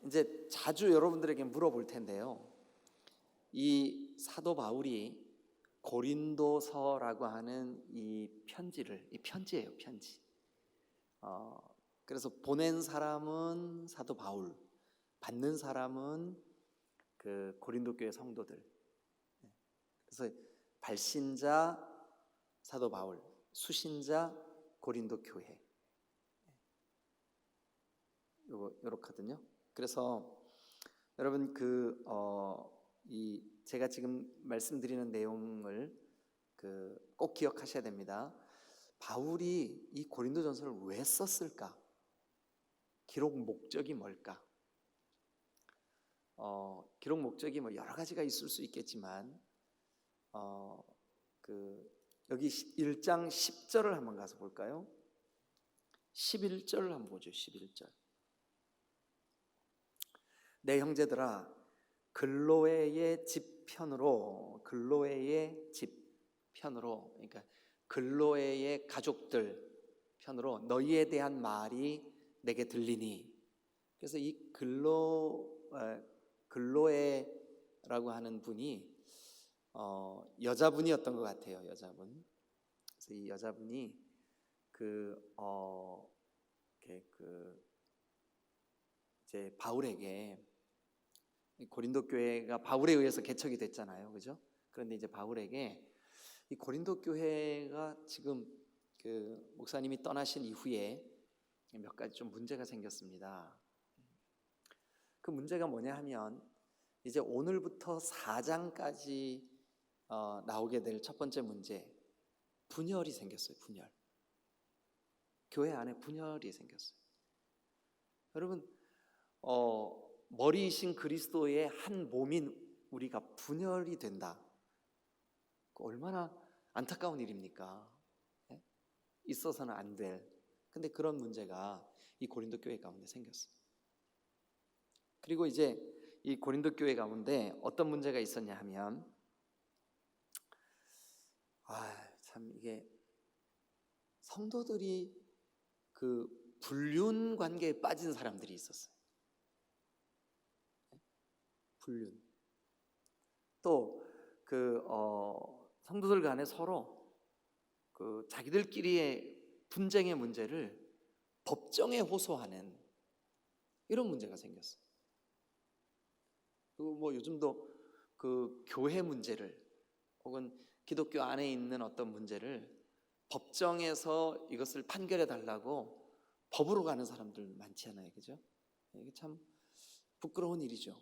이제 자주 여러분들에게 물어볼 텐데요. 이 사도 바울이 고린도서라고 하는 이 편지예요, 편지. 그래서 보낸 사람은 사도 바울, 받는 사람은 그 고린도 교회 성도들. 그래서 발신자 사도 바울, 수신자 고린도 교회. 요렇거든요. 그래서 여러분 제가 지금 말씀드리는 내용을 꼭 기억하셔야 됩니다. 바울이 이 고린도전서를 왜 썼을까? 기록 목적이 뭘까? 기록 목적이 뭐 여러 가지가 있을 수 있겠지만 여기 1장 10절을 한번 가서 볼까요? 11절을 한번 보죠. 11절. 내 형제들아, 글로에의 집 편으로, 그러니까 글로에의 가족들 편으로 너희에 대한 말이 내게 들리니. 그래서 이 글로에라고 하는 분이 여자분이었던 것 같아요. 여자분. 그래서 이 여자분이 이제 바울에게, 고린도 교회가 바울에 의해서 개척이 됐잖아요, 그죠? 그런데 이제 바울에게 이 고린도 교회가 지금 목사님이 떠나신 이후에 몇 가지 좀 문제가 생겼습니다. 그 문제가 뭐냐 하면 이제 오늘부터 4장까지 나오게 될 첫 번째 문제, 분열이 생겼어요. 분열. 교회 안에 분열이 생겼어요. 여러분, 머리이신 그리스도의 한 몸인 우리가 분열이 된다. 얼마나 안타까운 일입니까? 네? 있어서는 안 될. 근데 그런 문제가 이 고린도 교회 가운데 생겼어요. 그리고 이제 이 고린도 교회 가운데 어떤 문제가 있었냐 하면, 참 이게 성도들이 불륜 관계에 빠진 사람들이 있었어요. 불륜. 또 성도들 간에 서로 자기들끼리의 분쟁의 문제를 법정에 호소하는 이런 문제가 생겼어요. 그리고 뭐 요즘도 교회 문제를 혹은 기독교 안에 있는 어떤 문제를 법정에서 이것을 판결해 달라고 법으로 가는 사람들 많지 않아요, 그죠? 이게 참 부끄러운 일이죠.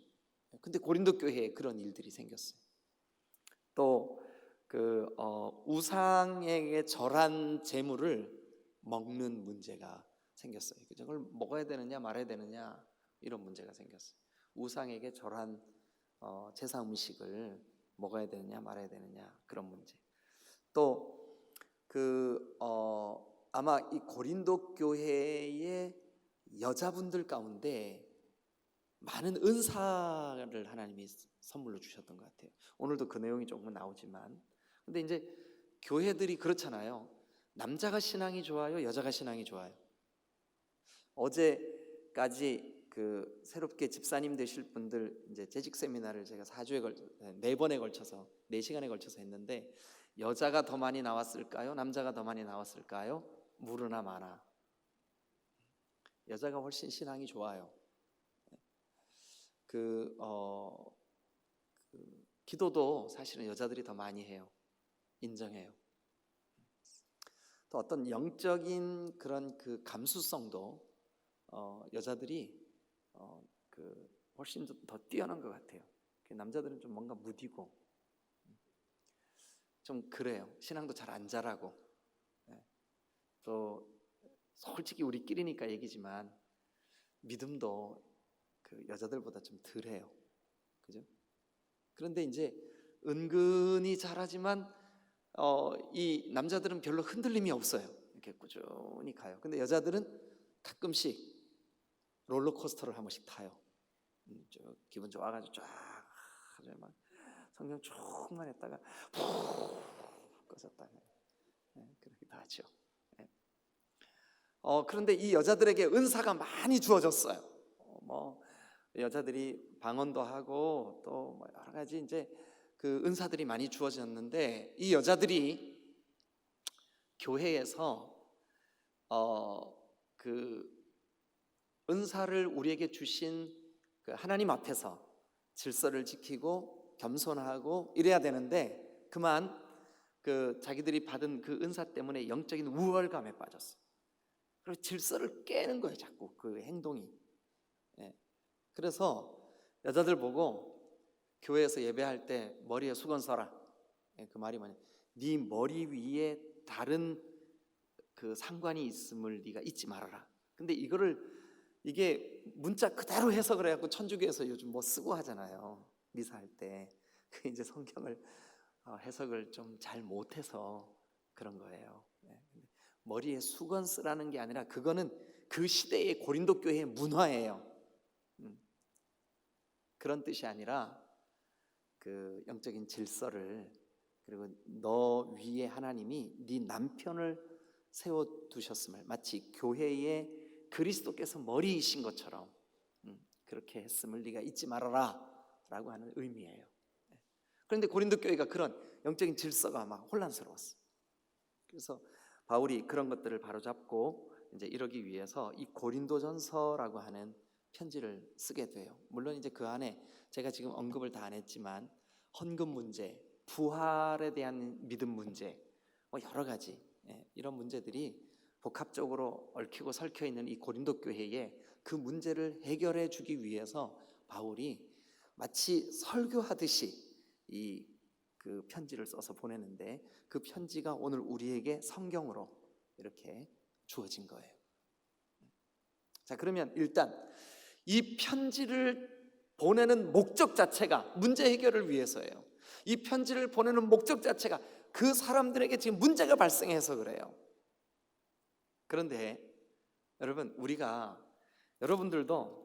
근데 고린도 교회에 그런 일들이 생겼어요. 또 우상에게 절한 제물을 먹는 문제가 생겼어요. 그걸 먹어야 되느냐 말아야 되느냐 이런 문제가 생겼어요. 우상에게 절한 제사 음식을 먹어야 되느냐 말아야 되느냐 그런 문제. 또 아마 이 고린도 교회의 여자분들 가운데 많은 은사를 하나님이 선물로 주셨던 것 같아요. 오늘도 그 내용이 조금 나오지만, 근데 이제 교회들이 그렇잖아요. 남자가 신앙이 좋아요, 여자가 신앙이 좋아요. 어제까지 새롭게 집사님 되실 분들 이제 재직 세미나를 제가 4번에 걸쳐서 4시간에 걸쳐서 했는데, 여자가 더 많이 나왔을까요? 남자가 더 많이 나왔을까요? 무르나 마나. 여자가 훨씬 신앙이 좋아요. 기도도 사실은 여자들이 더 많이 해요. 인정해요. 또 어떤 영적인 그런 감수성도 여자들이 훨씬 더 뛰어난 것 같아요. 남자들은 좀 뭔가 무디고 좀 그래요. 신앙도 잘 안 자라고. 또 솔직히 우리끼리니까 얘기지만 믿음도 여자들보다 좀 덜해요. 그죠? 그런데 이제 은근히 잘하지만 이 남자들은 별로 흔들림이 없어요. 이렇게 꾸준히 가요. 근데 여자들은 가끔씩 롤러코스터를 한 번씩 타요. 기분 좋아가지고 쫙 막 성경 쭉만 했다가 푹 꺼졌다가 그러기도 하죠. 그런데 이 여자들에게 은사가 많이 주어졌어요. 여자들이 방언도 하고 또 뭐 여러 가지 이제 그 은사들이 많이 주어졌는데, 이 여자들이 교회에서 그 은사를 우리에게 주신 그 하나님 앞에서 질서를 지키고 겸손하고 이래야 되는데, 그만 그 자기들이 받은 그 은사 때문에 영적인 우월감에 빠졌어. 그리고 질서를 깨는 거예요, 자꾸 그 행동이. 예. 그래서 여자들 보고 교회에서 예배할 때 머리에 수건 써라. 예, 그 말이 뭐냐? 네 머리 위에 다른 그 상관이 있음을 네가 잊지 말아라. 근데 이게 문자 그대로 해석을 해갖고 천주교에서 요즘 뭐 쓰고 하잖아요, 미사할 때. 그 이제 성경을 해석을 좀 잘 못해서 그런 거예요. 네. 머리에 수건 쓰라는 게 아니라 그거는 그 시대의 고린도 교회의 문화예요. 그런 뜻이 아니라 그 영적인 질서를, 그리고 너 위에 하나님이 네 남편을 세워두셨음을, 마치 교회의 그리스도께서 머리이신 것처럼 그렇게 했음을 네가 잊지 말아라 라고 하는 의미예요. 그런데 고린도 교회가 그런 영적인 질서가 막 혼란스러웠어. 그래서 바울이 그런 것들을 바로잡고 이제 이러기 위해서 이 고린도전서라고 하는 편지를 쓰게 돼요. 물론 이제 그 안에 제가 지금 언급을 다 안 했지만 헌금 문제, 부활에 대한 믿음 문제, 뭐 여러 가지 이런 문제들이 복합적으로 얽히고 설켜 있는 이 고린도 교회에 그 문제를 해결해 주기 위해서 바울이 마치 설교하듯이 그 편지를 써서 보내는데, 그 편지가 오늘 우리에게 성경으로 이렇게 주어진 거예요. 자, 그러면 일단 이 편지를 보내는 목적 자체가 문제 해결을 위해서예요. 이 편지를 보내는 목적 자체가 그 사람들에게 지금 문제가 발생해서 그래요. 그런데 여러분, 여러분들도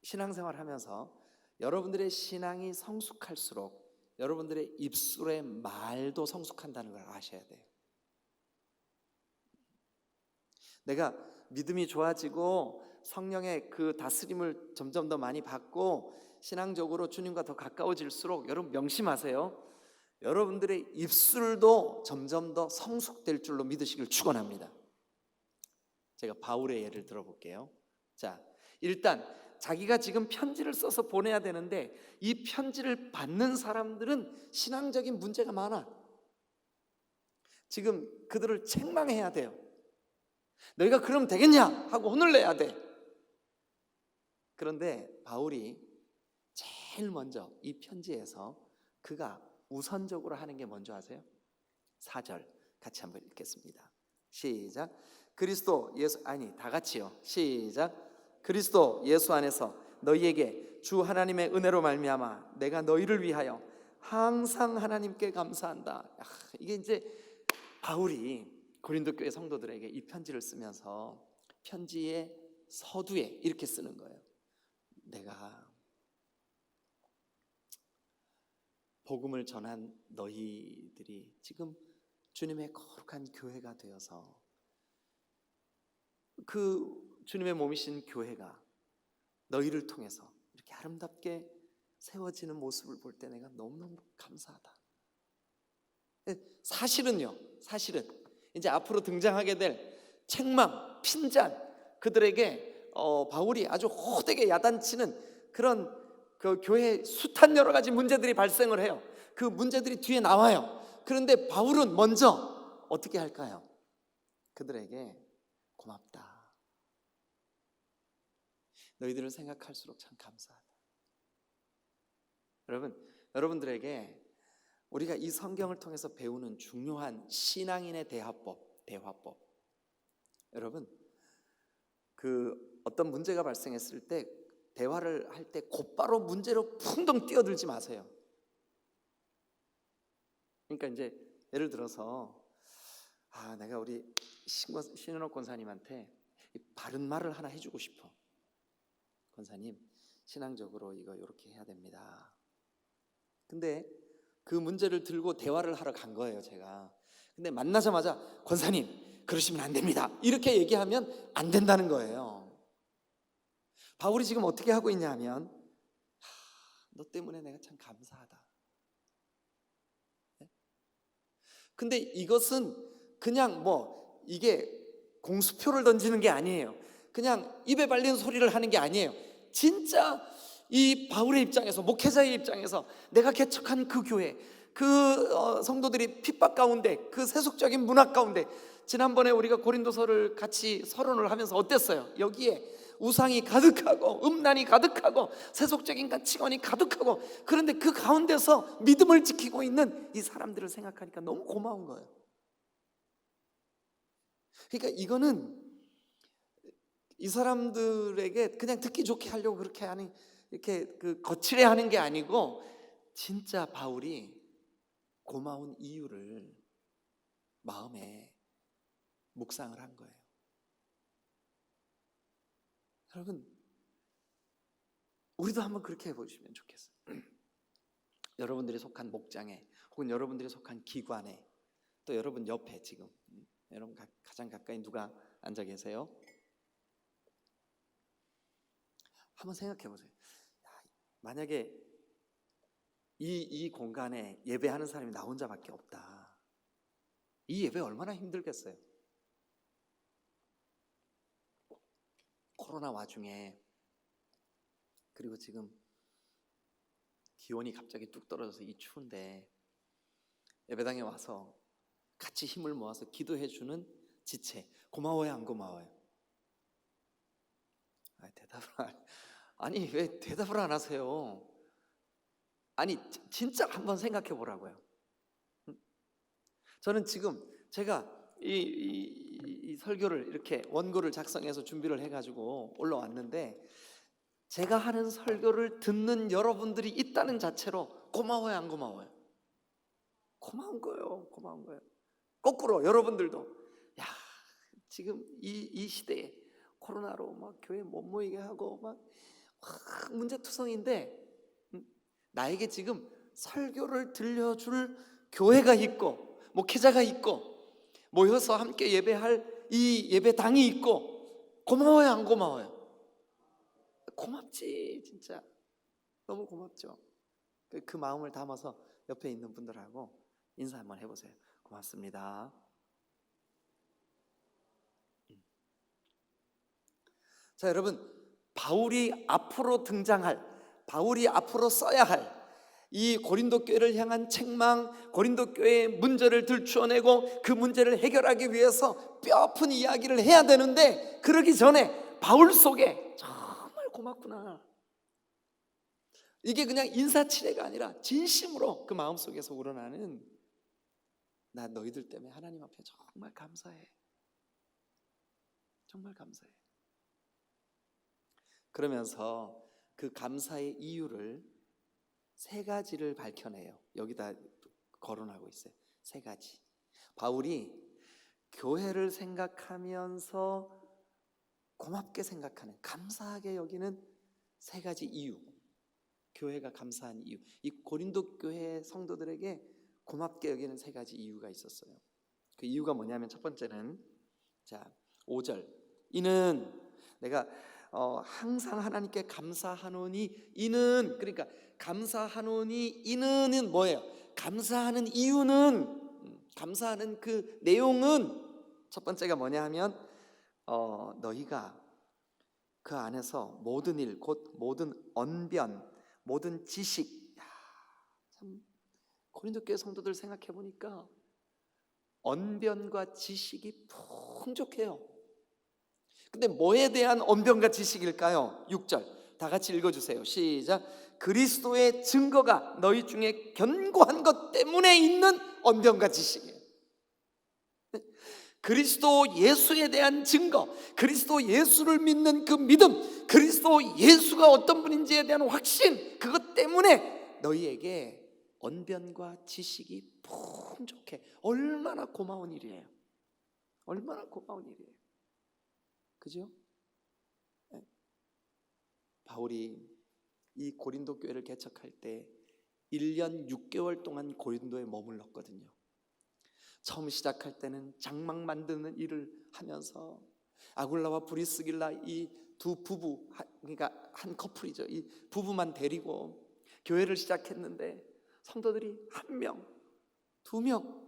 신앙생활 하면서 여러분들의 신앙이 성숙할수록 여러분들의 입술의 말도 성숙한다는 걸 아셔야 돼요. 내가 믿음이 좋아지고 성령의 그 다스림을 점점 더 많이 받고 신앙적으로 주님과 더 가까워질수록, 여러분 명심하세요, 여러분들의 입술도 점점 더 성숙될 줄로 믿으시길 축원합니다. 제가 바울의 예를 들어볼게요. 자, 일단 자기가 지금 편지를 써서 보내야 되는데 이 편지를 받는 사람들은 신앙적인 문제가 많아. 지금 그들을 책망해야 돼요. 너희가 그러면 되겠냐 하고 혼을 내야 돼. 그런데 바울이 제일 먼저 이 편지에서 그가 우선적으로 하는 게 뭔지 아세요? 4절 같이 한번 읽겠습니다. 시작. 다 같이요. 시작. 그리스도 예수 안에서 너희에게 주 하나님의 은혜로 말미암아 내가 너희를 위하여 항상 하나님께 감사한다. 이게 이제 바울이 고린도 교회 성도들에게 이 편지를 쓰면서 편지의 서두에 이렇게 쓰는 거예요. 내가 복음을 전한 너희들이 지금 주님의 거룩한 교회가 되어서 그 주님의 몸이신 교회가 너희를 통해서 이렇게 아름답게 세워지는 모습을 볼 때 내가 너무너무 감사하다. 사실은 이제 앞으로 등장하게 될 책망, 핀잔, 그들에게 바울이 아주 호되게 야단치는 그런 그 교회에 숱한 여러 가지 문제들이 발생을 해요. 그 문제들이 뒤에 나와요. 그런데 바울은 먼저 어떻게 할까요? 그들에게 고맙다. 너희들을 생각할수록 참 감사하다. 여러분들에게 우리가 이 성경을 통해서 배우는 중요한 신앙인의 대화법. 여러분, 그 어떤 문제가 발생했을 때 대화를 할 때 곧바로 문제로 풍덩 뛰어들지 마세요. 그러니까 이제 예를 들어서 내가 우리 신은옥 권사님한테 바른 말을 하나 해주고 싶어. 권사님, 신앙적으로 이거 이렇게 해야 됩니다. 근데 그 문제를 들고 대화를 하러 간 거예요, 제가. 근데 만나자마자 권사님, 그러시면 안 됩니다, 이렇게 얘기하면 안 된다는 거예요. 바울이 지금 어떻게 하고 있냐 하면 너 때문에 내가 참 감사하다. 근데 이것은 그냥 이게 공수표를 던지는 게 아니에요. 그냥 입에 발리는 소리를 하는 게 아니에요. 진짜 이 바울의 입장에서, 목회자의 입장에서 내가 개척한 그 교회, 그 성도들이 핍박 가운데, 그 세속적인 문화 가운데, 지난번에 우리가 고린도서를 같이 서론을 하면서 어땠어요? 여기에 우상이 가득하고 음란이 가득하고 세속적인 가치관이 가득하고, 그런데 그 가운데서 믿음을 지키고 있는 이 사람들을 생각하니까 너무 고마운 거예요. 그러니까 이거는 이 사람들에게 그냥 듣기 좋게 하려고 그렇게 하는, 이렇게 거칠게 하는 게 아니고, 진짜 바울이 고마운 이유를 마음에 묵상을 한 거예요. 여러분, 우리도 한번 그렇게 해보시면 좋겠어요. 여러분들이 속한 목장에, 혹은 여러분들이 속한 기관에, 또 여러분 옆에 지금 여러분 가장 가까이 누가 앉아 계세요? 한번 생각해 보세요. 만약에 이 공간에 예배하는 사람이 나 혼자밖에 없다. 이 예배 얼마나 힘들겠어요. 코로나 와중에, 그리고 지금 기온이 갑자기 뚝 떨어져서 이 추운데 예배당에 와서 같이 힘을 모아서 기도해 주는 지체, 고마워요, 안 고마워요? 아니 왜 대답을 안 하세요? 아니 진짜 한번 생각해 보라고요. 저는 지금 제가 이 설교를 이렇게 원고를 작성해서 준비를 해가지고 올라왔는데, 제가 하는 설교를 듣는 여러분들이 있다는 자체로 고마워요, 안 고마워요? 고마운 거예요. 고마운 거예요. 거꾸로 여러분들도, 야, 지금 이 시대에 코로나로 막 교회 못 모이게 하고 막 문제투성인데, 나에게 지금 설교를 들려줄 교회가 있고 목회자가 있고 모여서 함께 예배할 이 예배당이 있고, 고마워요, 안 고마워요? 고맙지. 진짜 너무 고맙죠. 그 마음을 담아서 옆에 있는 분들하고 인사 한번 해보세요. 고맙습니다. 자, 여러분, 바울이 앞으로 등장할, 바울이 앞으로 써야 할 이 고린도 교회를 향한 책망, 고린도 교회의 문제를 들추어내고 그 문제를 해결하기 위해서 뼈아픈 이야기를 해야 되는데, 그러기 전에 바울 속에 정말 고맙구나, 이게 그냥 인사치레가 아니라 진심으로 그 마음속에서 우러나는, 나 너희들 때문에 하나님 앞에 정말 감사해, 정말 감사해. 그러면서 그 감사의 이유를 세 가지를 밝혀내요. 여기다 거론하고 있어요. 세 가지. 바울이 교회를 생각하면서 고맙게 생각하는, 감사하게 여기는 세 가지 이유, 교회가 감사한 이유, 이 고린도 교회 성도들에게 고맙게 여기는 세 가지 이유가 있었어요. 그 이유가 뭐냐면, 첫 번째는, 자 5절, 이는 내가 항상 하나님께 감사하노니, 이는, 그러니까 감사하노니 이는은 뭐예요? 감사하는 이유는, 감사하는 그 내용은, 첫 번째가 뭐냐 하면 너희가 그 안에서 모든 일, 곧 모든 언변, 모든 지식, 참 고린도 교회 성도들 생각해 보니까 언변과 지식이 풍족해요. 근데 뭐에 대한 언변과 지식일까요? 6절 다 같이 읽어주세요. 시작. 그리스도의 증거가 너희 중에 견고한 것 때문에 있는 언변과 지식이에요. 그리스도 예수에 대한 증거, 그리스도 예수를 믿는 그 믿음, 그리스도 예수가 어떤 분인지에 대한 확신, 그것 때문에 너희에게 언변과 지식이 풍족해. 얼마나 고마운 일이에요. 얼마나 고마운 일이에요. 그죠? 네. 바울이 이 고린도 교회를 개척할 때 1년 6개월 동안 고린도에 머물렀거든요. 처음 시작할 때는 장막 만드는 일을 하면서 아굴라와 브리스길라 이 두 부부, 그러니까 한 커플이죠, 이 부부만 데리고 교회를 시작했는데 성도들이 1명, 2명,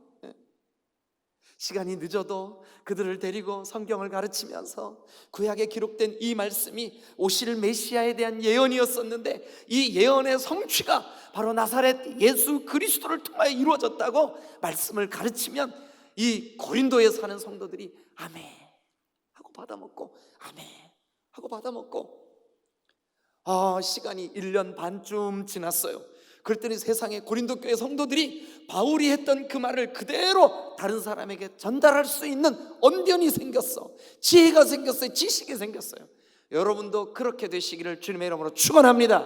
시간이 늦어도 그들을 데리고 성경을 가르치면서 구약에 기록된 이 말씀이 오실 메시아에 대한 예언이었었는데 이 예언의 성취가 바로 나사렛 예수 그리스도를 통하여 이루어졌다고 말씀을 가르치면 이 고린도에 사는 성도들이 아멘 하고 받아먹고 아멘 하고 받아먹고 시간이 1년 반쯤 지났어요. 그랬더니 세상에 고린도 교회 성도들이 바울이 했던 그 말을 그대로 다른 사람에게 전달할 수 있는 언변이 생겼어. 지혜가 생겼어요. 지식이 생겼어요. 여러분도 그렇게 되시기를 주님의 이름으로 축원합니다.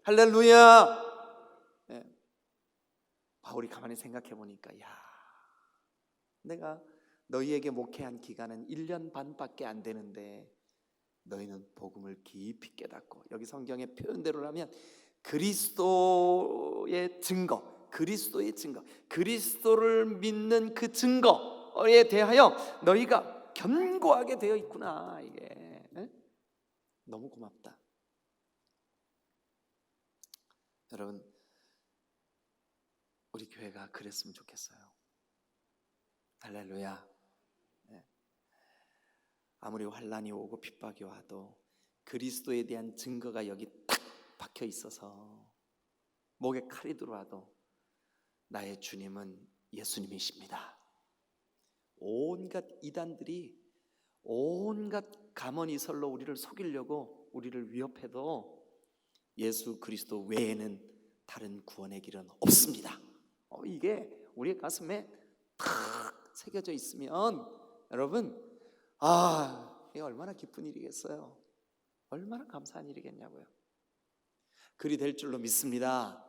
할렐루야. 네. 바울이 가만히 생각해 보니까 내가 너희에게 목회한 기간은 1년 반밖에 안 되는데 너희는 복음을 깊이 깨닫고, 여기 성경의 표현대로라면 그리스도의 증거, 그리스도를 믿는 그 증거에 대하여 너희가 견고하게 되어 있구나. 이게 너무 고맙다. 여러분, 우리 교회가 그랬으면 좋겠어요. 할렐루야. 아무리 환난이 오고 핍박이 와도 그리스도에 대한 증거가 여기 딱 박혀 있어서 목에 칼이 들어와도 나의 주님은 예수님이십니다. 온갖 이단들이 온갖 가머니설로 우리를 속이려고 우리를 위협해도 예수 그리스도 외에는 다른 구원의 길은 없습니다. 이게 우리의 가슴에 탁 새겨져 있으면 여러분, 이게 얼마나 기쁜 일이겠어요. 얼마나 감사한 일이겠냐고요. 그리 될 줄로 믿습니다.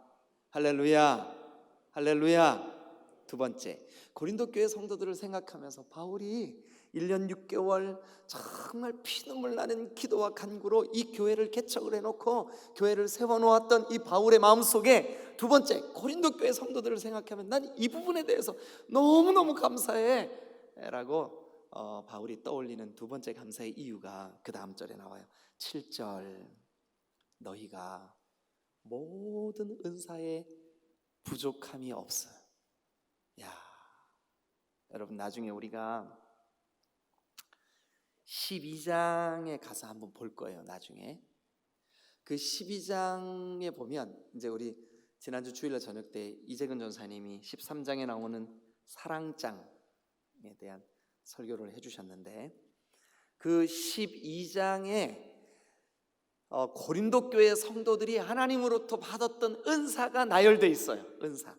할렐루야. 할렐루야. 두 번째, 고린도 교회 성도들을 생각하면서 바울이 1년 6개월 정말 피눈물 나는 기도와 간구로 이 교회를 개척을 해놓고 교회를 세워놓았던 이 바울의 마음속에 두 번째, 고린도 교회 성도들을 생각하면 난 이 부분에 대해서 너무너무 감사해 라고 바울이 떠올리는 두 번째 감사의 이유가 그 다음 절에 나와요. 7절, 너희가 모든 은사에 부족함이 없어요. 여러분, 나중에 우리가 12장에 가서 한번 볼 거예요. 나중에 그 12장에 보면 이제 우리 지난주 주일날 저녁 때 이재근 전사님이 13장에 나오는 사랑장에 대한 설교를 해주셨는데 그 12장에 고린도 교회 성도들이 하나님으로부터 받았던 은사가 나열되어 있어요. 은사,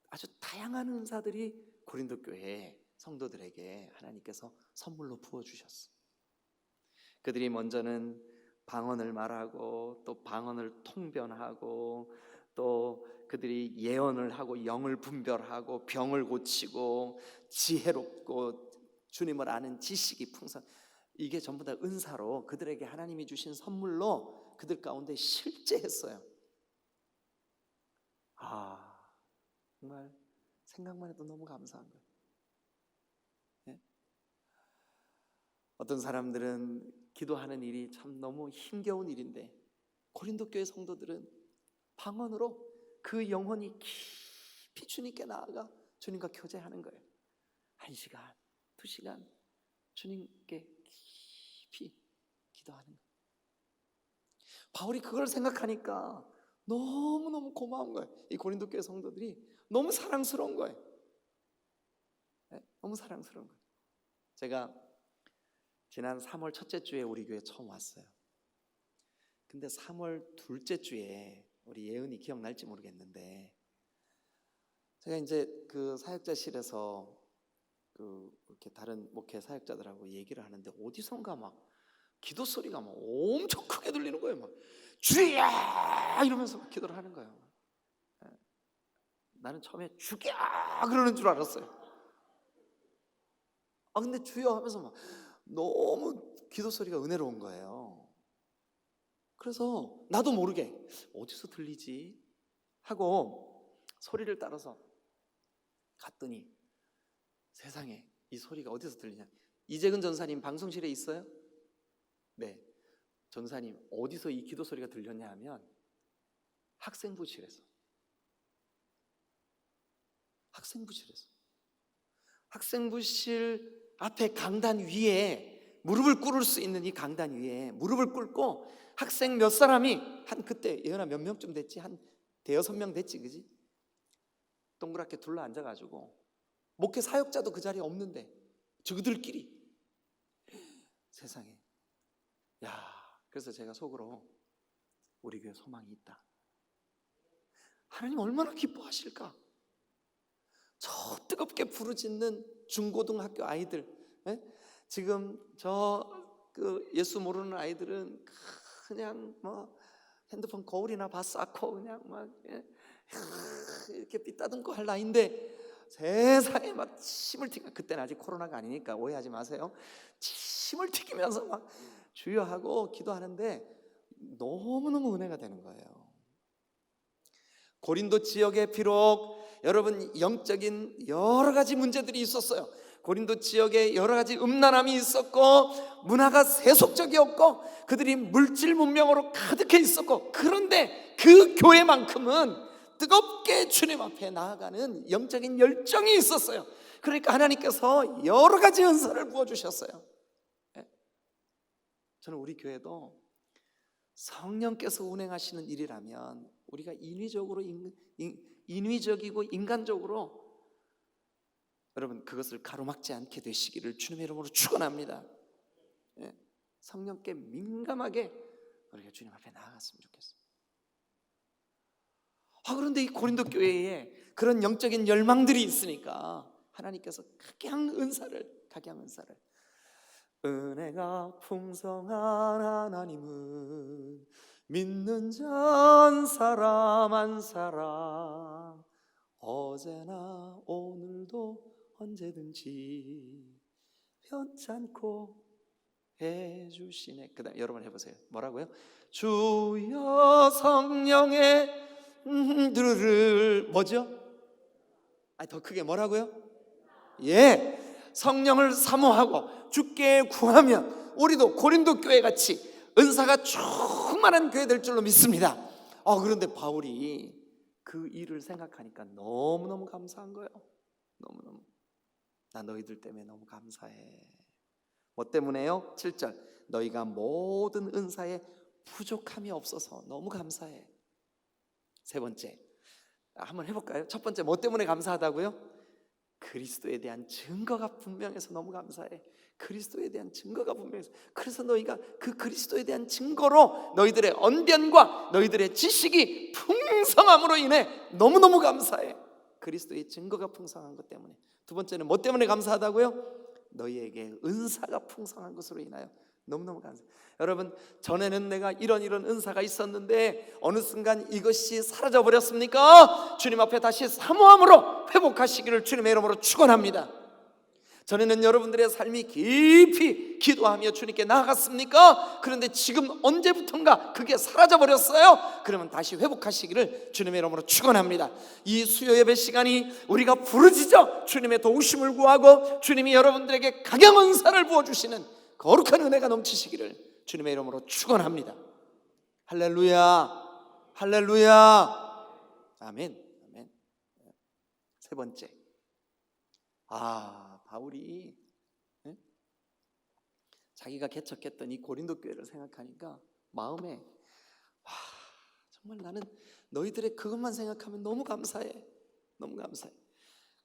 아주 다양한 은사들이 고린도 교회 성도들에게 하나님께서 선물로 부어주셨어요. 그들이 먼저는 방언을 말하고 또 방언을 통변하고 또 그들이 예언을 하고 영을 분별하고 병을 고치고 지혜롭고 주님을 아는 지식이 풍성, 이게 전부 다 은사로 그들에게 하나님이 주신 선물로 그들 가운데 실제했어요. 정말 생각만 해도 너무 감사한 거예요. 어떤 사람들은 기도하는 일이 참 너무 힘겨운 일인데 고린도 교회 성도들은 방언으로 그 영혼이 깊이 주님께 나아가 주님과 교제하는 거예요. 1시간, 2시간 주님께 깊이 기도하는 거예요. 바울이 그걸 생각하니까 너무너무 고마운 거예요. 이 고린도 교회 성도들이 너무 사랑스러운 거예요. 너무 사랑스러운 거예요. 제가 지난 3월 첫째 주에 우리 교회 처음 왔어요. 근데 3월 둘째 주에 우리 예은이 기억날지 모르겠는데 제가 이제 그 사역자실에서 이렇게 다른 목회 사역자들하고 얘기를 하는데 어디선가 막 기도 소리가 막 엄청 크게 들리는 거예요. 막 주야 이러면서 막 기도를 하는 거예요. 나는 처음에 죽여 그러는 줄 알았어요. 근데 주여 하면서 막 너무 기도 소리가 은혜로운 거예요. 그래서 나도 모르게 어디서 들리지 하고 소리를 따라서 갔더니 세상에 이 소리가 어디서 들리냐, 이재근 전사님 방송실에 있어요? 네, 전사님, 어디서 이 기도 소리가 들렸냐 하면 학생부실에서. 학생부실 앞에 강단 위에, 무릎을 꿇을 수 있는 이 강단 위에 무릎을 꿇고 학생 몇 사람이, 한 그때 예언아 몇 명쯤 됐지? 한 대여섯 명 됐지, 그지? 동그랗게 둘러 앉아가지고, 목회 사역자도 그 자리에 없는데 저들끼리, 세상에. 야, 그래서 제가 속으로 우리 교회 소망이 있다. 하나님 얼마나 기뻐하실까? 저 뜨겁게 부르짖는 중고등학교 아이들, 예? 지금 예수 모르는 아이들은 그냥 뭐 핸드폰 거울이나 봐 쌓고 그냥 막 이렇게 삐따듬고 할 나이인데, 세상에 막 침을 튀겨, 그때는 아직 코로나가 아니니까 오해하지 마세요. 침을 튀기면서 막 주여하고 기도하는데 너무너무 은혜가 되는 거예요. 고린도 지역에 비록 여러분 영적인 여러 가지 문제들이 있었어요. 고린도 지역에 여러 가지 음란함이 있었고, 문화가 세속적이었고, 그들이 물질 문명으로 가득해 있었고, 그런데 그 교회만큼은 뜨겁게 주님 앞에 나아가는 영적인 열정이 있었어요. 그러니까 하나님께서 여러 가지 은사를 부어주셨어요. 저는 우리 교회도 성령께서 운행하시는 일이라면 우리가 인위적이고 인간적으로 여러분 그것을 가로막지 않게 되시기를 주님의 이름으로 축원합니다. 성령께 민감하게 우리가 주님 앞에 나아갔으면 좋겠어요. 그런데 이 고린도 교회에 그런 영적인 열망들이 있으니까 하나님께서 각양 은사를 은혜가 풍성한 하나님은 믿는 자 한 사람 한 사람 어제나 오늘도 언제든지 편찮고 해주시네. 그 다음 여러분 해보세요. 뭐라고요? 주여 성령의 뭐죠? 더 크게 뭐라고요? 성령을 사모하고 주께 구하면 우리도 고린도 교회 같이 은사가 충만한 교회 될 줄로 믿습니다. 그런데 바울이 그 일을 생각하니까 너무너무 감사한 거예요. 너무너무. 나 너희들 때문에 너무 감사해. 뭐 때문에요? 7절, 너희가 모든 은사에 부족함이 없어서 너무 감사해. 세 번째, 한번 해볼까요? 첫 번째, 뭐 때문에 감사하다고요? 그리스도에 대한 증거가 분명해서 너무 감사해. 그리스도에 대한 증거가 분명해서. 그래서 너희가 그 그리스도에 대한 증거로 너희들의 언변과 너희들의 지식이 풍성함으로 인해 너무너무 감사해. 그리스도의 증거가 풍성한 것 때문에. 두 번째는 뭐 때문에 감사하다고요? 너희에게 은사가 풍성한 것으로 인하여 너무너무 감사해요. 여러분, 전에는 내가 이런 은사가 있었는데 어느 순간 이것이 사라져 버렸습니까? 주님 앞에 다시 사모함으로 회복하시기를 주님의 이름으로 축원합니다. 전에는 여러분들의 삶이 깊이 기도하며 주님께 나아갔습니까? 그런데 지금 언제부턴가 그게 사라져 버렸어요. 그러면 다시 회복하시기를 주님의 이름으로 축원합니다. 이 수요 예배 시간이 우리가 부르짖어 주님의 도우심을 구하고 주님이 여러분들에게 각양 은사를 부어주시는 거룩한 은혜가 넘치시기를 주님의 이름으로 축원합니다. 할렐루야, 할렐루야, 아멘, 아멘. 세 번째, 바울이 자기가 개척했던 이 고린도 교회를 생각하니까 마음에 정말 나는 너희들의 그것만 생각하면 너무 감사해, 너무 감사해.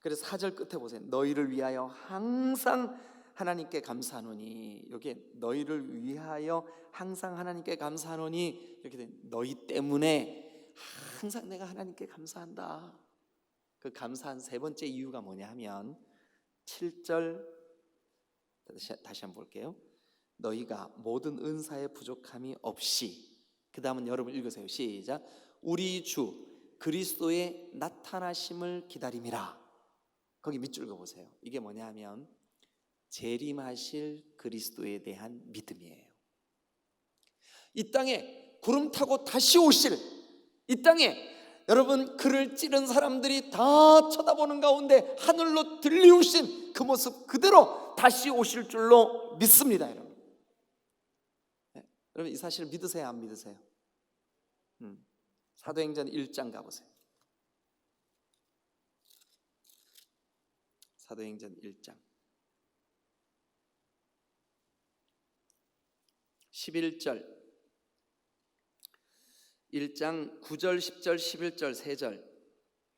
그래서 4절 끝에 보세요. 너희를 위하여 항상 하나님께 감사하노니, 여기에 너희를 위하여 항상 하나님께 감사하노니 이렇게 돼. 너희 때문에 항상 내가 하나님께 감사한다. 그 감사한 세 번째 이유가 뭐냐 하면 7절 다시 한번 볼게요. 너희가 모든 은사에 부족함이 없이, 그 다음은 여러분 읽으세요. 시작. 우리 주 그리스도의 나타나심을 기다림이라. 거기 밑줄 그어보세요. 이게 뭐냐 하면 재림하실 그리스도에 대한 믿음이에요. 이 땅에 구름 타고 다시 오실, 이 땅에 여러분 그를 찌른 사람들이 다 쳐다보는 가운데 하늘로 들리우신 그 모습 그대로 다시 오실 줄로 믿습니다. 여러분, 여러분 이 사실 믿으세요, 안 믿으세요? 사도행전 1장 가보세요. 사도행전 1장 11절, 1장 9절, 10절, 11절, 3절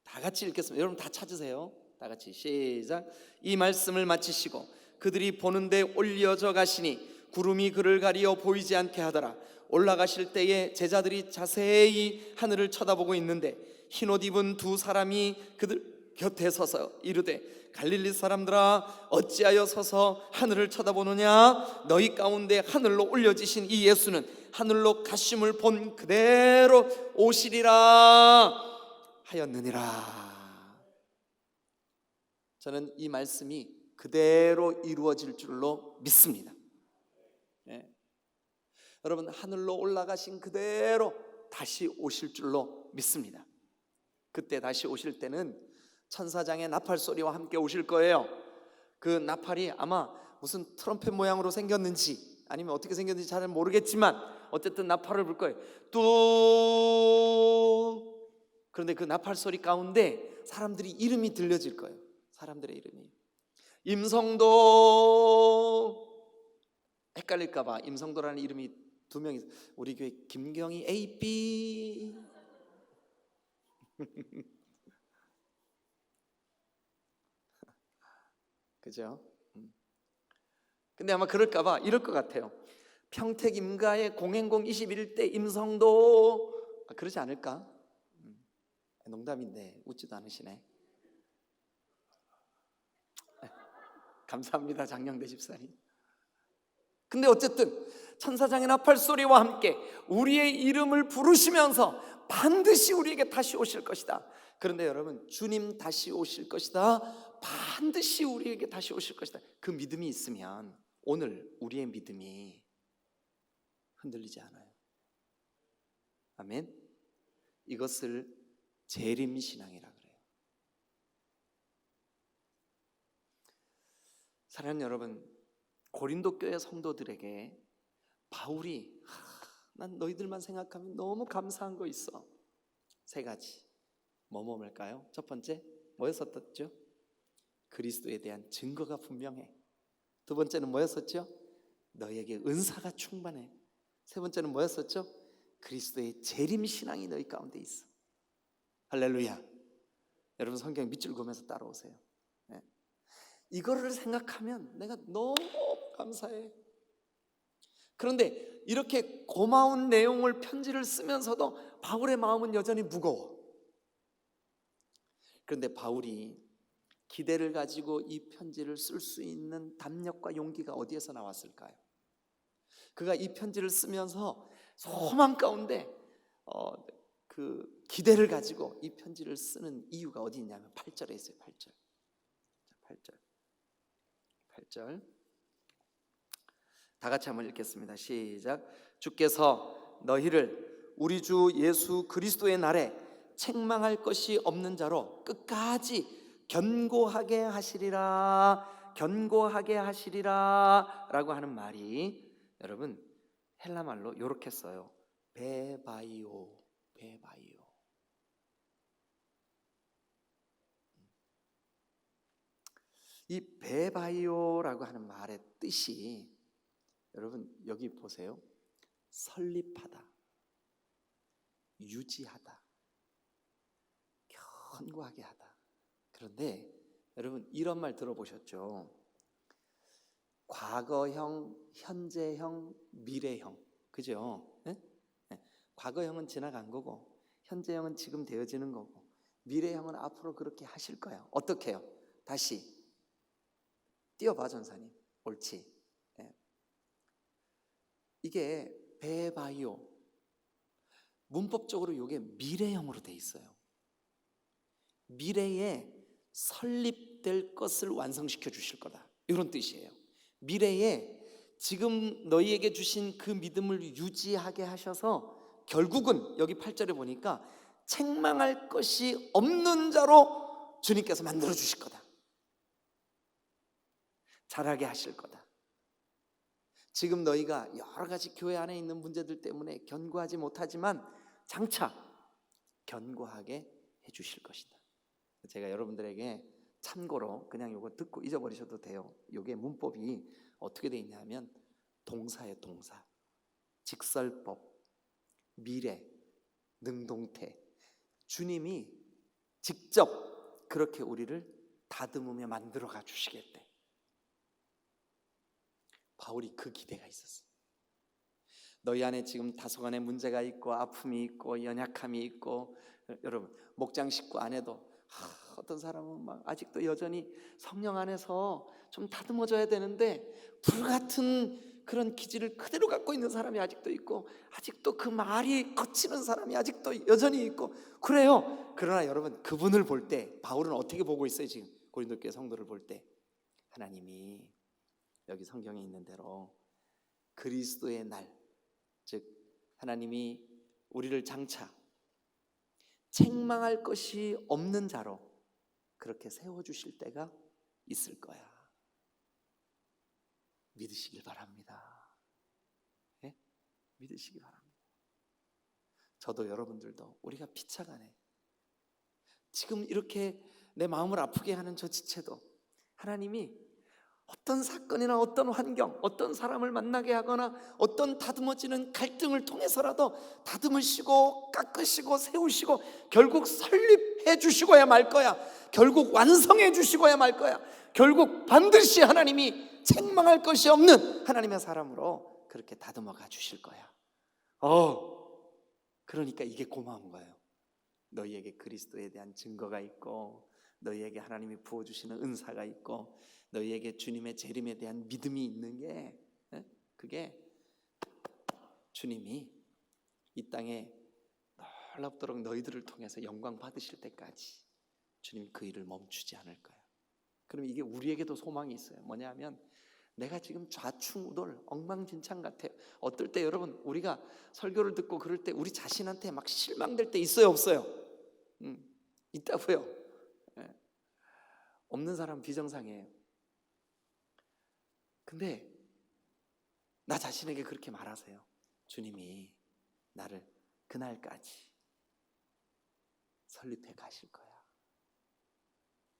다 같이 읽겠습니다. 여러분 다 찾으세요. 다 같이 시작. 이 말씀을 마치시고 그들이 보는데 올려져 가시니 구름이 그를 가리어 보이지 않게 하더라. 올라가실 때에 제자들이 자세히 하늘을 쳐다보고 있는데 흰옷 입은 두 사람이 그들 곁에 서서 이르되 갈릴리 사람들아 어찌하여 서서 하늘을 쳐다보느냐. 너희 가운데 하늘로 올려지신 이 예수는 하늘로 가심을 본 그대로 오시리라 하였느니라. 저는 이 말씀이 그대로 이루어질 줄로 믿습니다. 네. 여러분 하늘로 올라가신 그대로 다시 오실 줄로 믿습니다. 그때 다시 오실 때는 천사장의 나팔 소리와 함께 오실 거예요. 그 나팔이 아마 무슨 트럼펫 모양으로 생겼는지 아니면 어떻게 생겼는지 잘 모르겠지만 어쨌든 나팔을 불 거예요. 뚝. 그런데 그 나팔 소리 가운데 사람들이 이름이 들려질 거예요. 사람들의 이름이 임성도. 헷갈릴까봐 임성도라는 이름이 두 명이 있어요. 우리 교회 김경희 AB 그죠? 근데 아마 그럴까봐 이럴 것 같아요. 평택 임가의 공행공 21대 임성도. 그러지 않을까? 농담인데 웃지도 않으시네. 감사합니다 장영대 집사님. 근데 어쨌든 천사장의 나팔 소리와 함께 우리의 이름을 부르시면서 반드시 우리에게 다시 오실 것이다. 그런데 여러분 주님 다시 오실 것이다. 반드시 우리에게 다시 오실 것이다. 그 믿음이 있으면 오늘 우리의 믿음이 흔들리지 않아요. 아멘. 이것을 재림신앙이라 그래요. 사랑하는 여러분, 고린도 교회 성도들에게 바울이 난 너희들만 생각하면 너무 감사한 거 있어. 3가지. 뭐일까요? 첫 번째 뭐였었죠? 그리스도에 대한 증거가 분명해. 두 번째는 뭐였었죠? 너희에게 은사가 충만해. 세 번째는 뭐였었죠? 그리스도의 재림신앙이 너희 가운데 있어. 할렐루야. 여러분 성경 밑줄 그으면서 따라오세요. 네. 이거를 생각하면 내가 너무 감사해. 그런데 이렇게 고마운 내용을 편지를 쓰면서도 바울의 마음은 여전히 무거워. 그런데 바울이 기대를 가지고 이 편지를 쓸 수 있는 담력과 용기가 어디에서 나왔을까요? 그가 이 편지를 쓰면서 소망 가운데 그 기대를 가지고 이 편지를 쓰는 이유가 어디 있냐면 8절에 있어요. 8절 다 같이 한번 읽겠습니다. 시작. 주께서 너희를 우리 주 예수 그리스도의 날에 책망할 것이 없는 자로 끝까지 견고하게 하시리라. 견고하게 하시리라 라고 하는 말이 여러분 헬라말로 이렇게 써요. 베바이오. 이 베바이오라고 하는 말의 뜻이 여러분 여기 보세요. 설립하다, 유지하다, 견고하게 하다. 그런데 여러분 이런 말 들어보셨죠? 과거형, 현재형, 미래형. 그죠? 네? 네. 과거형은 지나간 거고 현재형은 지금 되어지는 거고 미래형은 앞으로 그렇게 하실 거예요. 어떻게 해요? 다시 띄워봐 전사님. 옳지. 네. 이게 베바이오 문법적으로 이게 미래형으로 돼 있어요. 미래에 설립될 것을 완성시켜 주실 거다. 이런 뜻이에요. 미래에 지금 너희에게 주신 그 믿음을 유지하게 하셔서 결국은 여기 8절에 보니까 책망할 것이 없는 자로 주님께서 만들어 주실 거다. 잘하게 하실 거다. 지금 너희가 여러 가지 교회 안에 있는 문제들 때문에 견고하지 못하지만 장차 견고하게 해주실 것이다. 제가 여러분들에게 참고로 그냥 이거 듣고 잊어버리셔도 돼요. 이게 문법이 어떻게 돼 있냐면 동사의 동사, 직설법, 미래, 능동태. 주님이 직접 그렇게 우리를 다듬으며 만들어가 주시겠대. 바울이 그 기대가 있었어. 너희 안에 지금 다소간의 문제가 있고 아픔이 있고 연약함이 있고, 여러분 목장 식구 안에도 어떤 사람은 막 아직도 여전히 성령 안에서 좀 다듬어져야 되는데 불같은 그런 기질을 그대로 갖고 있는 사람이 아직도 있고, 아직도 그 말이 거치는 사람이 아직도 여전히 있고 그래요. 그러나 여러분, 그분을 볼 때 바울은 어떻게 보고 있어요? 지금 고린도 교회 성도를 볼 때 하나님이 여기 성경에 있는 대로 그리스도의 날, 즉 하나님이 우리를 장차 책망할 것이 없는 자로 그렇게 세워주실 때가 있을 거야. 믿으시길 바랍니다. 네? 믿으시기 바랍니다. 저도 여러분들도 우리가 피차간에 지금 이렇게 내 마음을 아프게 하는 저 지체도 하나님이 어떤 사건이나 어떤 환경, 어떤 사람을 만나게 하거나 어떤 다듬어지는 갈등을 통해서라도 다듬으시고 깎으시고 세우시고 결국 설립해 주시고야 말 거야. 결국 완성해 주시고야 말 거야. 결국 반드시 하나님이 책망할 것이 없는 하나님의 사람으로 그렇게 다듬어 가 주실 거야. 그러니까 이게 고마운 거예요. 너희에게 그리스도에 대한 증거가 있고, 너희에게 하나님이 부어주시는 은사가 있고, 너희에게 주님의 재림에 대한 믿음이 있는 게, 그게 주님이 이 땅에 놀랍도록 너희들을 통해서 영광 받으실 때까지 주님이 그 일을 멈추지 않을 거예요. 그럼 이게 우리에게도 소망이 있어요. 뭐냐면 내가 지금 좌충우돌 엉망진창 같아요. 어떨 때 여러분 우리가 설교를 듣고 그럴 때 우리 자신한테 막 실망될 때 있어요, 없어요? 있다고요. 없는 사람 비정상이에요. 근데 나 자신에게 그렇게 말하세요. 주님이 나를 그날까지 설립해 가실 거야.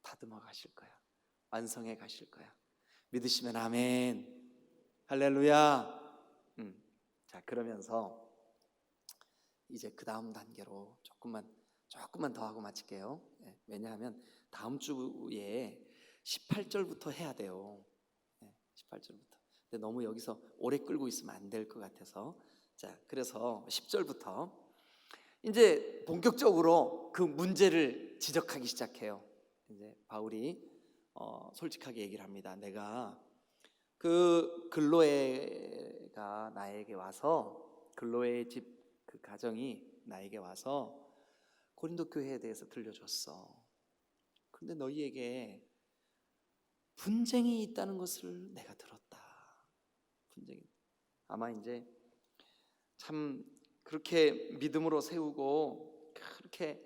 다듬어 가실 거야. 완성해 가실 거야. 믿으시면 아멘. 할렐루야. 자, 그러면서 이제 그 다음 단계로 조금만 더 하고 마칠게요. 왜냐하면 다음 주에 18절부터 해야 돼요. 18절부터. 근데 너무 여기서 오래 끌고 있으면 안 될 것 같아서, 자, 그래서 10절부터 이제 본격적으로 그 문제를 지적하기 시작해요. 이제 바울이 솔직하게 얘기를 합니다. 내가 그 글로에가 나에게 와서, 글로의 집 그 가정이 나에게 와서 고린도 교회에 대해서 들려줬어. 그런데 너희에게 분쟁이 있다는 것을 내가 들었다. 분쟁이. 아마 이제 참 그렇게 믿음으로 세우고 그렇게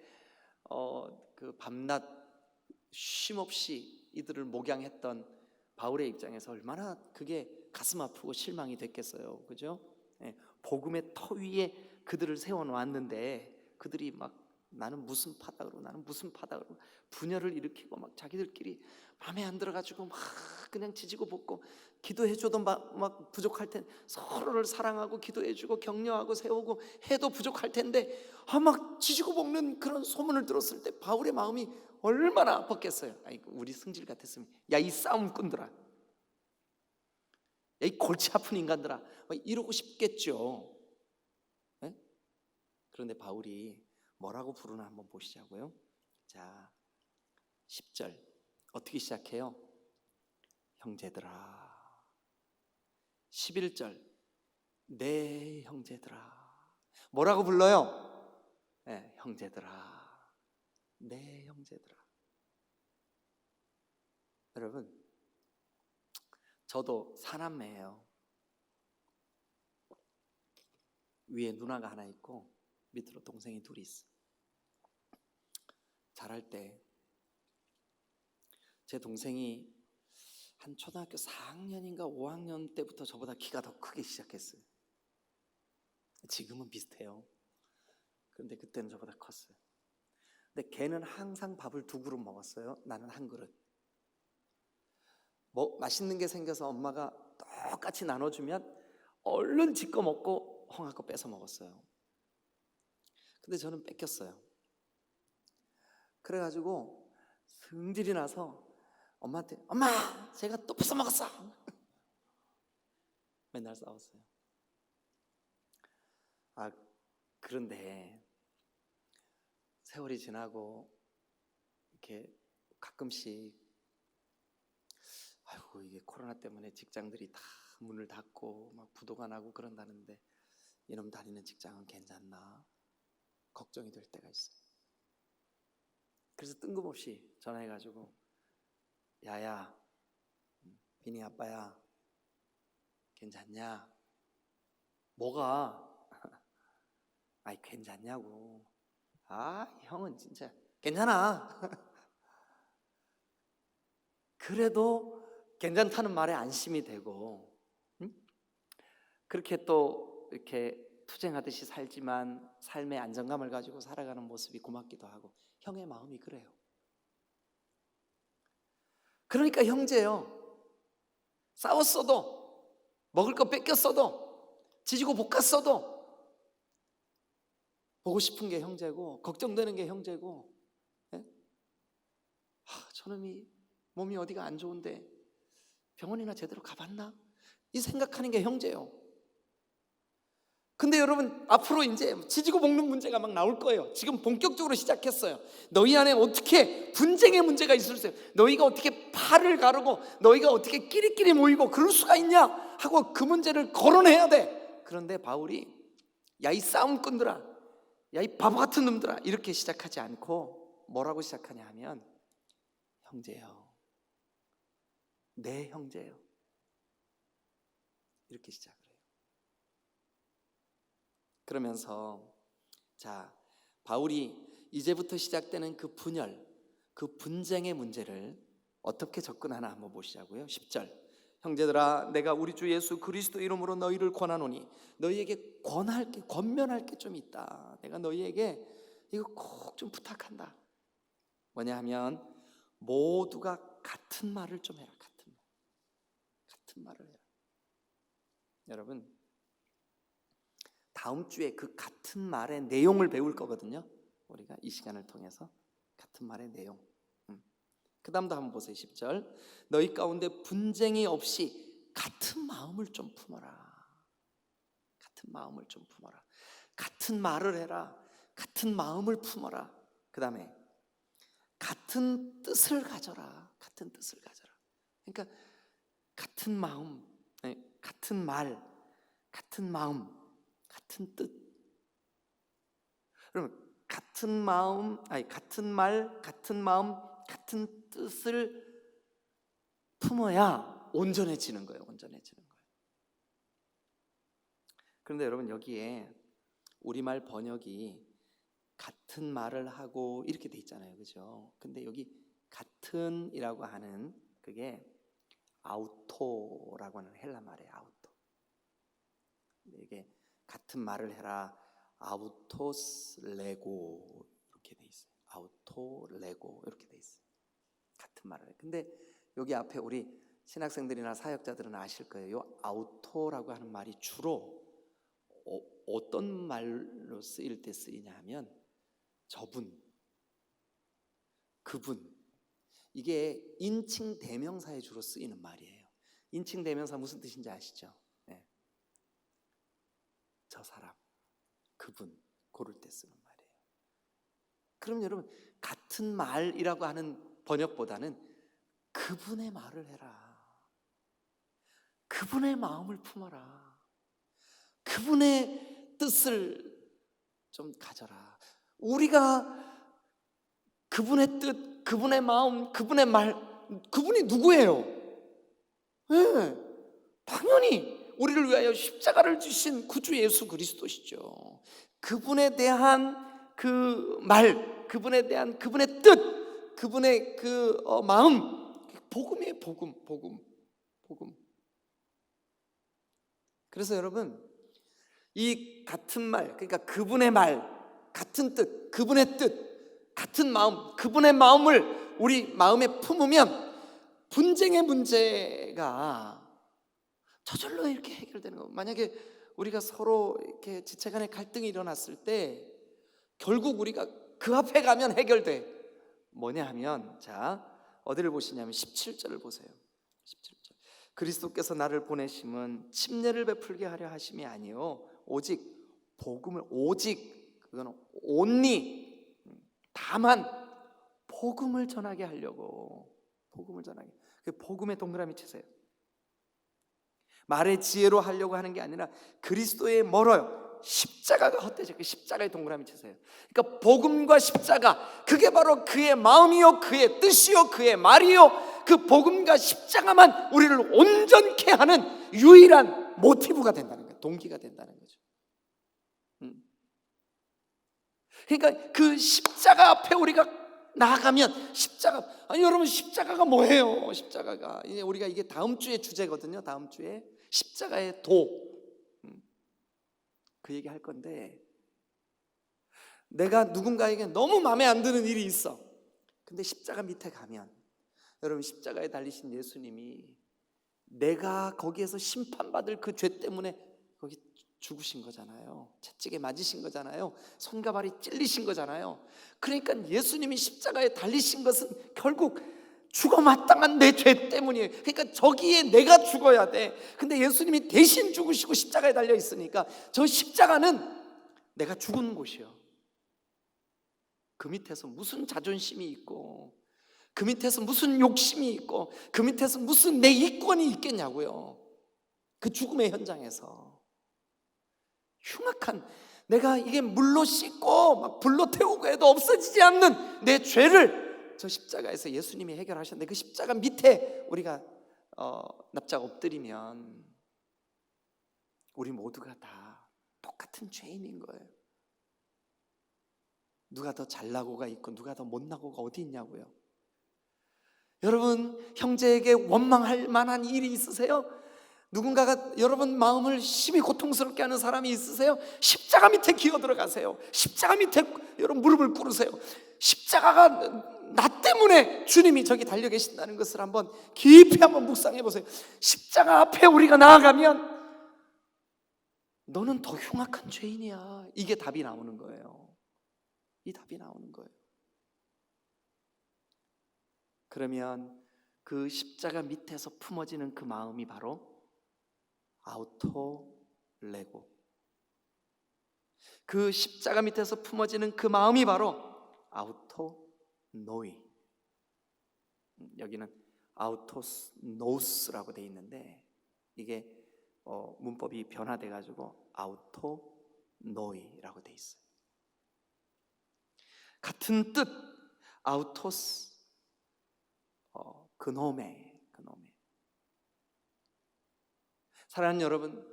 그 밤낮 쉼없이 이들을 목양했던 바울의 입장에서 얼마나 그게 가슴 아프고 실망이 됐겠어요. 그죠? 복음의 터 위에 그들을 세워놓았는데 그들이 막 나는 무슨 파닥으로 분열을 일으키고 막 자기들끼리 마음에 안 들어가지고 막 그냥 지지고 볶고, 기도해줘도 막 부족할 텐데 서로를 사랑하고 기도해주고 격려하고 세우고 해도 부족할 텐데 막 지지고 볶는 그런 소문을 들었을 때 바울의 마음이 얼마나 아팠겠어요. 우리 승질 같았으면 야, 이 싸움꾼들아, 야, 이 골치 아픈 인간들아, 막 이러고 싶겠죠. 그런데 바울이 뭐라고 부르나 한번 보시자고요. 자, 10절 어떻게 시작해요? 형제들아. 11절 내 형제들아. 뭐라고 불러요? 형제들아, 내 형제들아. 여러분, 저도 사남매예요. 위에 누나가 하나 있고 밑으로 동생이 둘이 있어. 자랄 때 제 동생이 한 초등학교 4학년인가 5학년 때부터 저보다 키가 더 크기 시작했어요. 지금은 비슷해요. 그런데 그때는 저보다 컸어요. 근데 걔는 항상 밥을 2그릇 먹었어요. 나는 1그릇. 맛있는 게 생겨서 엄마가 똑같이 나눠주면 얼른 지꺼 먹고 형아 거 뺏어 먹었어요. 근데 저는 뺏겼어요. 그래가지고 성질이 나서 엄마한테 엄마 제가 또 뺏어 먹었어. 맨날 싸웠어요. 그런데 세월이 지나고 이렇게 가끔씩 아이고 이게 코로나 때문에 직장들이 다 문을 닫고 막 부도가 나고 그런다는데 이놈 다니는 직장은 괜찮나 걱정이 될 때가 있어요. 그래서 뜬금없이 전화해가지고 야야 빈이 아빠야 괜찮냐? 뭐가? 아이 괜찮냐고. 형은 진짜 괜찮아. 그래도 괜찮다는 말에 안심이 되고 그렇게 또 이렇게 투쟁하듯이 살지만 삶의 안정감을 가지고 살아가는 모습이 고맙기도 하고 형의 마음이 그래요. 그러니까 형제요. 싸웠어도 먹을 거 뺏겼어도 지지고 볶았어도 보고 싶은 게 형제고 걱정되는 게 형제고 저놈이 몸이 어디가 안 좋은데 병원이나 제대로 가봤나? 이 생각하는 게 형제요. 근데 여러분 앞으로 이제 지지고 볶는 문제가 막 나올 거예요. 지금 본격적으로 시작했어요. 너희 안에 어떻게 분쟁의 문제가 있을 수 있어요. 너희가 어떻게 팔을 가르고 너희가 어떻게 끼리끼리 모이고 그럴 수가 있냐 하고 그 문제를 거론해야 돼. 그런데 바울이 야 이 싸움꾼들아, 야 이 바보 같은 놈들아 이렇게 시작하지 않고 뭐라고 시작하냐 하면 형제요, 내 형제요 이렇게 시작을 해요. 그러면서 자 바울이 이제부터 시작되는 그 분열, 그 분쟁의 문제를 어떻게 접근하나 한번 보시자고요. 10절 형제들아 내가 우리 주 예수 그리스도 이름으로 너희를 권하노니 너희에게 권면할 게 좀 있다. 내가 너희에게 이거 꼭 좀 부탁한다. 뭐냐 하면 모두가 같은 말을 좀 해라. 같은 말을 해라. 여러분 다음 주에 그 같은 말의 내용을 배울 거거든요. 우리가 이 시간을 통해서 같은 말의 내용. 그 다음도 한번 보세요. 10절 너희 가운데 분쟁이 없이 같은 마음을 좀 품어라. 같은 마음을 좀 품어라. 같은 말을 해라. 같은 마음을 품어라. 그 다음에 같은 뜻을 가져라. 같은 뜻을 가져라. 그러니까 같은 마음, 같은 말, 같은 마음, 같은 뜻. 그러면 같은 마음, 같은 말, 같은 마음, 같은 뜻을 품어야 온전해지는 거예요. 온전해지는 거예요. 그런데 여러분 여기에 우리말 번역이 같은 말을 하고 이렇게 돼 있잖아요. 그죠? 근데 여기 같은이라고 하는 그게 아우토라고 하는 헬라 말이에요. 아우토. 이게 같은 말을 해라. 아우토스 레고 이렇게 돼 있어요. 아우토 레고 이렇게 돼 있어요. 같은 말을 해. 근데 여기 앞에 우리 신학생들이나 사역자들은 아실 거예요. 이 아우토라고 하는 말이 주로 어떤 말로 쓰일 때 쓰이냐 하면 저분, 그분, 이게 인칭 대명사에 주로 쓰이는 말이에요. 인칭 대명사 무슨 뜻인지 아시죠? 네. 저 사람, 그분, 고를 때 쓰는 말이에요. 그럼 여러분 같은 말이라고 하는 번역보다는 그분의 말을 해라. 그분의 마음을 품어라. 그분의 뜻을 좀 가져라. 우리가 그분의 뜻, 그분의 마음, 그분의 말, 그분이 누구예요? 네, 당연히 우리를 위하여 십자가를 지신 구주 예수 그리스도시죠. 그분에 대한 그 말, 그분에 대한 그분의 뜻, 그분의 그 마음, 복음이에요. 복음. 복음. 그래서 여러분, 이 같은 말, 그러니까 그분의 말, 같은 뜻, 그분의 뜻, 같은 마음, 그분의 마음을 우리 마음에 품으면 분쟁의 문제가 저절로 이렇게 해결되는 거예요. 만약에 우리가 서로 이렇게 지체간에 갈등이 일어났을 때 결국 우리가 그 앞에 가면 해결돼. 뭐냐 하면, 자, 어디를 보시냐면 17절을 보세요. 17절. 그리스도께서 나를 보내심은 침례를 베풀게 하려 하심이 아니요 오직 복음을, 오직 그거는 only, 다만 복음을 전하게 하려고. 복음을 전하게. 그 복음에 동그라미 치세요. 말의 지혜로 하려고 하는 게 아니라 그리스도에 멀어요. 십자가가 헛되죠. 그 십자가에 동그라미 치세요. 그러니까 복음과 십자가, 그게 바로 그의 마음이요 그의 뜻이요 그의 말이요, 그 복음과 십자가만 우리를 온전케 하는 유일한 모티브가 된다는 거예요. 동기가 된다는 거죠. 그러니까 그 십자가 앞에 우리가 나아가면, 십자가, 아니 여러분, 십자가가 뭐예요? 십자가가 이제 우리가, 이게 다음 주에 주제거든요. 다음 주에 십자가의 도, 그 얘기 할 건데, 내가 누군가에게 너무 마음에 안 드는 일이 있어. 근데 십자가 밑에 가면, 여러분, 십자가에 달리신 예수님이 내가 거기에서 심판받을 그 죄 때문에 거기 죽으신 거잖아요. 채찍에 맞으신 거잖아요. 손과 발이 찔리신 거잖아요. 그러니까 예수님이 십자가에 달리신 것은 결국 죽어 마땅한 내 죄 때문이에요. 그러니까 저기에 내가 죽어야 돼. 근데 예수님이 대신 죽으시고 십자가에 달려 있으니까 저 십자가는 내가 죽은 곳이요. 그 밑에서 무슨 자존심이 있고, 그 밑에서 무슨 욕심이 있고, 그 밑에서 무슨 내 이권이 있겠냐고요. 그 죽음의 현장에서 흉악한, 내가 이게 물로 씻고 막 불로 태우고 해도 없어지지 않는 내 죄를 저 십자가에서 예수님이 해결하셨는데, 그 십자가 밑에 우리가 납작 엎드리면 우리 모두가 다 똑같은 죄인인 거예요. 누가 더 잘나고가 있고 누가 더 못나고가 어디 있냐고요. 여러분, 형제에게 원망할 만한 일이 있으세요? 누군가가 여러분 마음을 심히 고통스럽게 하는 사람이 있으세요? 십자가 밑에 기어 들어가세요. 십자가 밑에 여러분 무릎을 꿇으세요. 십자가가 나 때문에 주님이 저기 달려 계신다는 것을 한번 깊이 한번 묵상해 보세요. 십자가 앞에 우리가 나아가면 너는 더 흉악한 죄인이야. 이게 답이 나오는 거예요. 이 답이 나오는 거예요. 그러면 그 십자가 밑에서 품어지는 그 마음이 바로 아우토 레고, 그 십자가 밑에서 품어지는 그 마음이 바로 아우토 노이. 여기는 아우토스 노스라고 돼 있는데 이게 문법이 변화돼 가지고 아우토 노이라고 돼 있어요. 같은 뜻, 아우토스, 그노메. 사랑하는 여러분,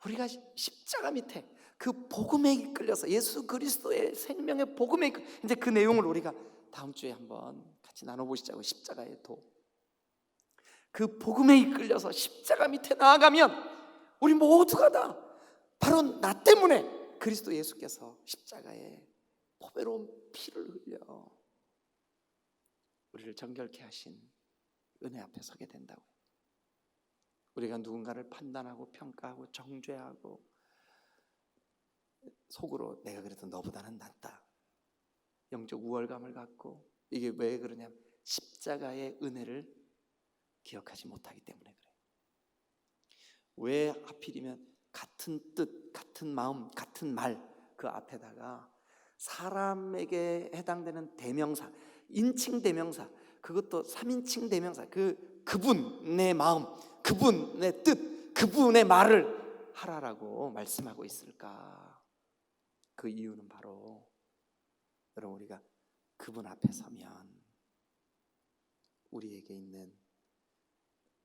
우리가 십자가 밑에 그 복음에 이끌려서, 예수 그리스도의 생명의 복음에 이제 그 내용을 우리가 다음 주에 한번 같이 나눠보시자고. 십자가의 도, 그 복음에 이끌려서 십자가 밑에 나아가면 우리 모두가 다 바로 나 때문에 그리스도 예수께서 십자가에 보배로운 피를 흘려 우리를 정결케 하신 은혜 앞에 서게 된다고요. 우리가 누군가를 판단하고 평가하고 정죄하고 속으로 내가 그래도 너보다는 낫다, 영적 우월감을 갖고, 이게 왜 그러냐면 십자가의 은혜를 기억하지 못하기 때문에 그래요. 왜 하필이면 같은 뜻, 같은 마음, 같은 말, 그 앞에다가 사람에게 해당되는 대명사, 인칭 대명사, 그것도 3인칭 대명사, 그분의 마음, 그분의 뜻, 그분의 말을 하라라고 말씀하고 있을까? 그 이유는 바로 여러분, 우리가 그분 앞에 서면 우리에게 있는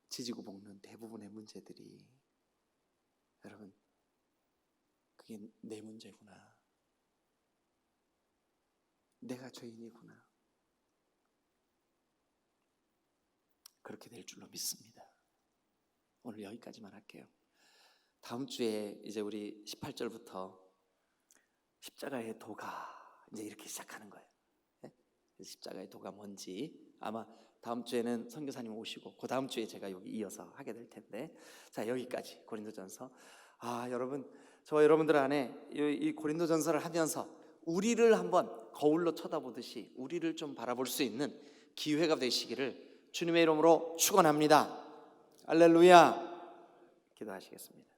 지지고 볶는 대부분의 문제들이, 여러분, 그게 내 문제구나, 내가 죄인이구나, 그렇게 될 줄로 믿습니다. 오늘 여기까지만 할게요. 다음 주에 이제 우리 18절부터 십자가의 도가 이제 이렇게 시작하는 거예요. 네? 십자가의 도가 뭔지 아마 다음 주에는 선교사님 오시고 그 다음 주에 제가 여기 이어서 하게 될 텐데, 자, 여기까지 고린도전서. 여러분, 저 여러분들 안에 이 고린도전서를 하면서 우리를 한번 거울로 쳐다보듯이 우리를 좀 바라볼 수 있는 기회가 되시기를 주님의 이름으로 축원합니다. 할렐루야. 기도하시겠습니다.